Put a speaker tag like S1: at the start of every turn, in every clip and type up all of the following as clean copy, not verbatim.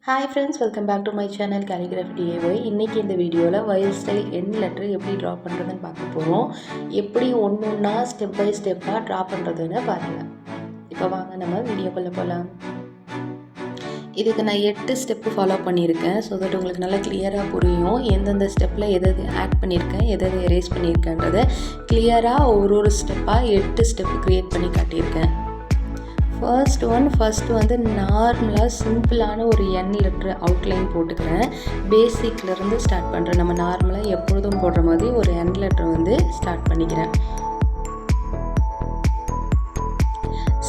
S1: Hi friends, welcome back to my channel calligraphy DIY. இன்றைக்கி இந்த வீடியோவில் வைல்ட் ஸ்டைல் என் லெட்டர் எப்படி draw பண்ணுறதுன்னு பார்க்க போகிறோம். எப்படி ஒன்றா ஸ்டெப் பை ஸ்டெப்பாக ட்ரா பண்ணுறதுன்னு பாருங்கள். இப்போ வாங்க நம்ம வீடியோக்குள்ளே போகலாம். இதுக்கு நான் 8 ஸ்டெப்பு ஃபாலோ பண்ணியிருக்கேன். ஸோ தட் உங்களுக்கு நல்லா கிளியராக புரியும் எந்தெந்த ஸ்டெப்பில் எது ஆட் பண்ணியிருக்கேன், எது எரேஸ் பண்ணியிருக்கேன்றதை கிளியராக ஒரு ஸ்டெப்பாக 8 ஸ்டெப்பு க்ரியேட் பண்ணி காட்டியிருக்கேன். ஃபர்ஸ்ட் வந்து நார்மலாக சிம்பிளான ஒரு என் லெட்ரு அவுட்லைன் போட்டுக்கிறேன். பேசிக்லேருந்து ஸ்டார்ட் பண்ணுறேன். நம்ம நார்மலாக எப்பொழுதும் போடுற மாதிரி ஒரு என் லெட்டர் வந்து ஸ்டார்ட் பண்ணிக்கிறேன்.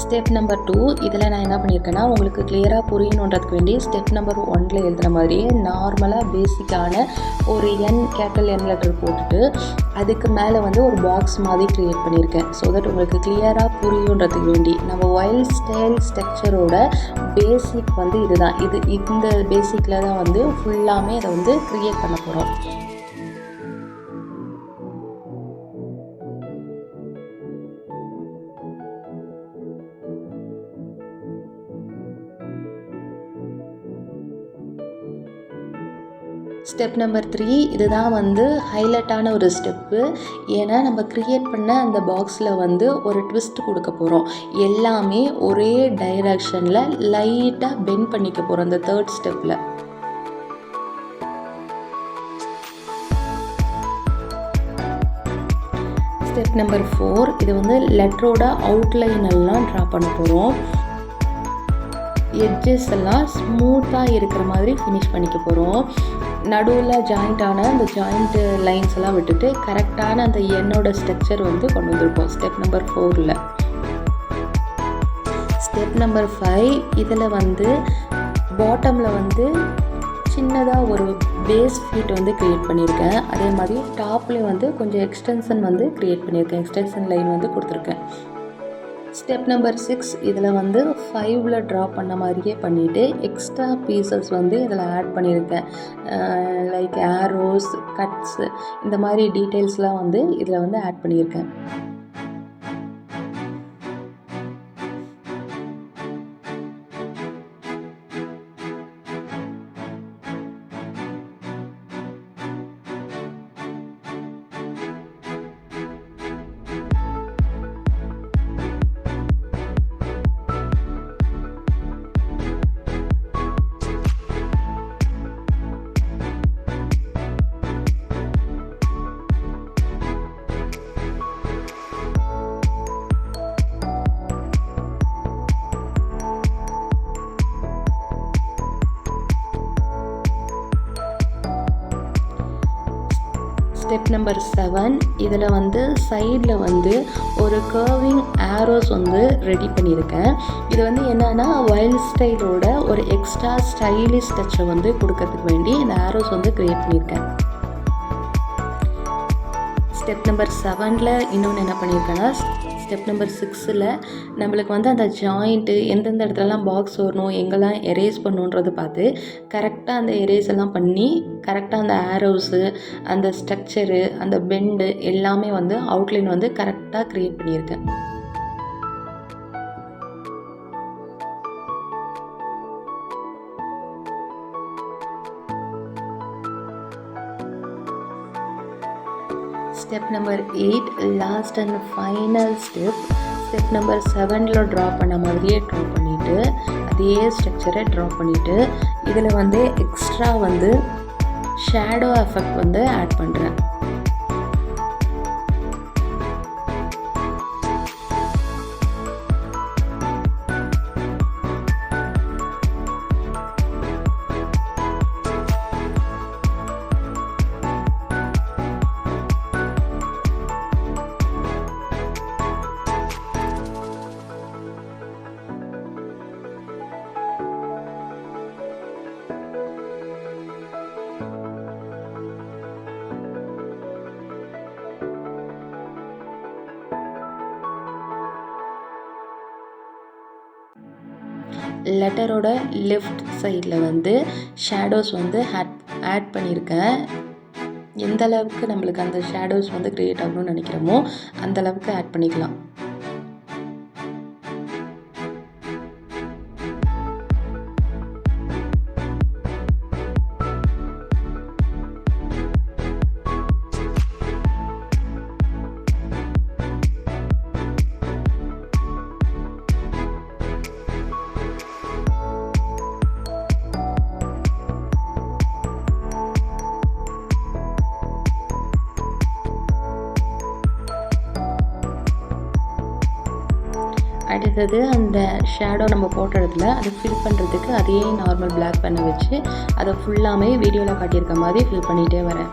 S1: ஸ்டெப் நம்பர் 2 இதில் நான் என்ன பண்ணியிருக்கேன்னா, உங்களுக்கு கிளியராக புரியணுன்றதுக்கு வேண்டி ஸ்டெப் நம்பர் 1 எழுதுகிற மாதிரியே நார்மலாக பேசிக்கான ஒரு கேபிட்டல் என் லெட்டர் போட்டுட்டு அதுக்கு மேலே வந்து ஒரு பாக்ஸ் மாதிரி க்ரியேட் பண்ணியிருக்கேன். ஸோ தட் உங்களுக்கு கிளியராக புரியுன்றதுக்கு வேண்டி நம்ம வைல்ட் ஸ்டைல் ஸ்ட்ரக்சரோட பேசிக் வந்து இதுதான். இந்த பேசிக்கில் தான் வந்து ஃபுல்லாமே அதை வந்து க்ரியேட் பண்ண போகிறோம். ஸ்டெப் நம்பர் 3 இதுதான் வந்து ஹைலைட்டான ஒரு ஸ்டெப்பு. ஏன்னா நம்ம க்ரியேட் பண்ண அந்த பாக்ஸில் வந்து ஒரு ட்விஸ்ட் கொடுக்க போகிறோம். எல்லாமே ஒரே டைரக்ஷனில் லைட்டாக பெண்ட் பண்ணிக்க போகிறோம் அந்த 3rd ஸ்டெப்பில். ஸ்டெப் நம்பர் 4 இது வந்து லெட்டரோட அவுட்லைன் எல்லாம் ட்ரா பண்ண போகிறோம். எட்ஜஸ் எல்லாம் ஸ்மூத்தாக இருக்கிற மாதிரி ஃபினிஷ் பண்ணிக்க போகிறோம். நடுவில் ஜாயிண்டான அந்த ஜாயிண்ட் லைன்ஸ் எல்லாம் விட்டுட்டு கரெக்டான அந்த எண்ணோட ஸ்ட்ரக்சர் வந்து கொண்டு வந்திருக்கோம் ஸ்டெப் நம்பர் 4ல். ஸ்டெப் நம்பர் 5 இதில் வந்து பாட்டமில் வந்து சின்னதாக ஒரு பேஸ் ஃபீட் வந்து க்ரியேட் பண்ணியிருக்கேன். அதே மாதிரி டாப்லேயும் வந்து கொஞ்சம் எக்ஸ்டென்ஷன் வந்து க்ரியேட் பண்ணியிருக்கேன். எக்ஸ்டென்ஷன் லைன் வந்து கொடுத்துருக்கேன். ஸ்டெப் நம்பர் 6 இதில் வந்து 5ல் ட்ரா பண்ண மாதிரியே பண்ணிவிட்டு எக்ஸ்ட்ரா பீசஸ் வந்து இதில் ஆட் பண்ணியிருக்கேன். லைக் ஆரோஸ், கட்ஸு, இந்த மாதிரி டீட்டெயில்ஸ்லாம் வந்து இதில் வந்து ஆட் பண்ணியிருக்கேன். ஸ்டெப் நம்பர் 7 இதில் வந்து சைடில் வந்து ஒரு கர்விங் ஆரோஸ் வந்து ரெடி பண்ணியிருக்கேன். இது வந்து என்னென்னா வைல்ட் ஸ்டைலோட ஒரு எக்ஸ்ட்ரா ஸ்டைலிஷ் டச்சை வந்து கொடுக்கறதுக்கு வேண்டி இந்த ஆரோஸ் வந்து க்ரியேட் பண்ணியிருக்கேன். ஸ்டெப் நம்பர் 7ல் இன்னொன்று என்ன பண்ணியிருக்கேன்னா, ஸ்டெப் நம்பர் 6ல் நம்மளுக்கு வந்து அந்த ஜாயிண்ட்டு எந்தெந்த இடத்துலலாம் பாக்ஸ் வரணும், எங்கெல்லாம் எரேஸ் பண்ணணுன்றது பார்த்து கரெக்டாக அந்த எரேஸ் எல்லாம் பண்ணி கரெக்டாக அந்த ஆரோஸு, அந்த ஸ்ட்ரக்சரு, அந்த பெண்டு எல்லாமே வந்து அவுட்லைன் வந்து கரெக்டாக க்ரியேட் பண்ணியிருக்கேன். Step number 8 last and final step number 7ல் ட்ரா பண்ண மாதிரியே ட்ரா பண்ணிவிட்டு அதே ஸ்ட்ரக்சரை ட்ரா பண்ணிவிட்டு இதில் வந்து எக்ஸ்ட்ரா வந்து ஷேடோ எஃபெக்ட் வந்து ஆட் பண்ணுறேன். லெட்டரோட லெஃப்ட் சைடில் வந்து ஷேடோஸ் வந்து ஆட் பண்ணியிருக்கேன். எந்த அளவுக்கு நம்மளுக்கு அந்த ஷேடோஸ் வந்து க்ரியேட் ஆகணும்னு நினைக்கிறோமோ அந்த அளவுக்கு ஆட் பண்ணிக்கலாம். அடுத்தது அந்த ஷேடோ நம்ம போட்ட இடத்துல அதை ஃபில் பண்ணுறதுக்கு அதே நார்மல் பிளாக் பென்னை வச்சு அதை ஃபுல்லாமே வீடியோவில் காட்டியிருக்க மாதிரி ஃபில் பண்ணிகிட்டே வரேன்.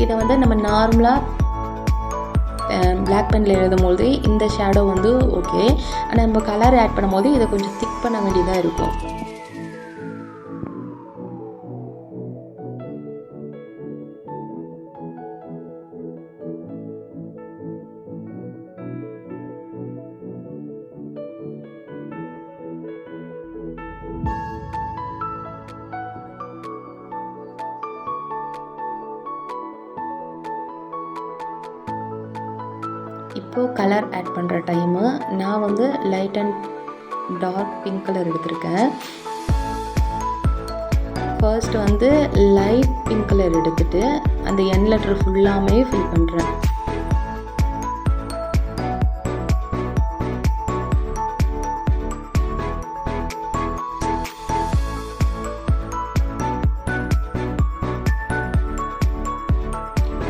S1: இதை வந்து நம்ம நார்மலாக பிளாக் பெனில் எழுதும் போது இந்த ஷேடோ வந்து ஓகே. ஆனால் நம்ம கலர் ஆட் பண்ணும் போது இதை கொஞ்சம் திக் பண்ண வேண்டியதாக இருக்கும். இப்போது கலர் ஆட் பண்ணுற டைமு நான் வந்து light and dark pink colour எடுத்திருக்கேன். ஃபர்ஸ்ட் வந்து லைட் பிங்க் கலர் எடுத்துகிட்டு அந்த என் லெட்டர் ஃபுல்லாமே ஃபில் பண்ணுறேன்.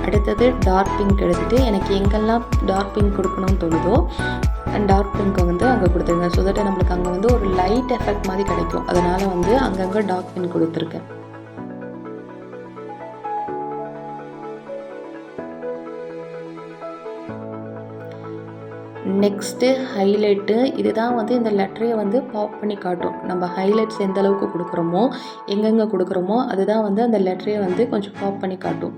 S1: அடுத்தது டார்க் பிங்க் எடுத்துகிட்டு எனக்கு எங்கெல்லாம் டார்க் பிங்க் கொடுக்கணும்னு தோணுதோ டார்க் பிங்க்கை வந்து அங்கே கொடுத்துருங்க. ஸோ தட் நம்மளுக்கு அங்கே வந்து ஒரு லைட் எஃபெக்ட் மாதிரி கிடைக்கும். அதனால் வந்து அங்கங்கே டார்க் பிங்க் கொடுத்துருக்கேன். Next highlight. இதுதான் வந்து இந்த லெட்டரையை வந்து பாப் பண்ணி காட்டும். நம்ம ஹைலைட்ஸ் எந்த அளவுக்கு கொடுக்குறோமோ எங்கெங்கே கொடுக்குறோமோ அதுதான் வந்து அந்த லெட்டரையை வந்து கொஞ்சம் பாப் பண்ணி காட்டும்.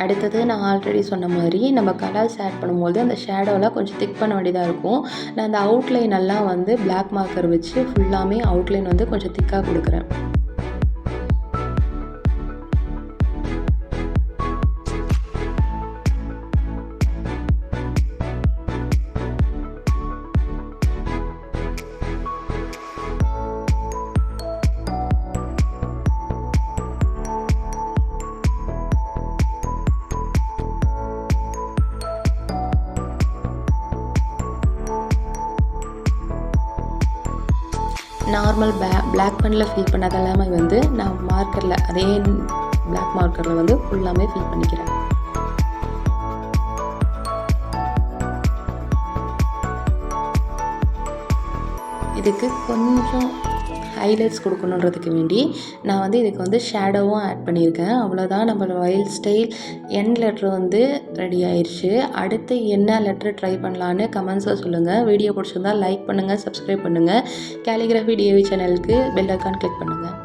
S1: அடுத்தது நான் ஆல்ரெடி சொன்ன மாதிரி நம்ம கலர்ஸ் ஆட் பண்ணும்போது அந்த ஷேடோவில் கொஞ்சம் திக் பண்ண வேண்டியதாக இருக்கும். நான் அந்த அவுட்லைன் எல்லாம் வந்து பிளாக் மார்க்கர் வச்சு ஃபுல்லாமே அவுட்லைன் வந்து கொஞ்சம் திக்காக கொடுக்குறேன். நார்மல் பிளாக் பெனில் ஃபில் பண்ணது எல்லாமே வந்து நான் மார்க்கரில் அதே பிளாக் மார்க்கரில் வந்து ஃபுல்லாமே ஃபில் பண்ணிக்கிறேன். இதுக்கு கொஞ்சம் ஹைலைட்ஸ் கொடுக்கணுன்றதுக்கு வேண்டி நான் வந்து இதுக்கு வந்து ஷேடோவும் ஆட் பண்ணியிருக்கேன். அவ்வளோதான், நம்ம வைல்ட் ஸ்டைல் என் லெட்ரு வந்து ரெடி ஆயிடுச்சு. அடுத்து என்ன லெட்ரு ட்ரை பண்ணலான்னு கமெண்ட்ஸில் சொல்லுங்கள். வீடியோ பிடிச்சிருந்தால் லைக் பண்ணுங்கள், சப்ஸ்கிரைப் பண்ணுங்கள். கேலிகிராஃபி டிஏவி சேனலுக்கு பெல் ஐக்கான் கிளிக் பண்ணுங்கள்.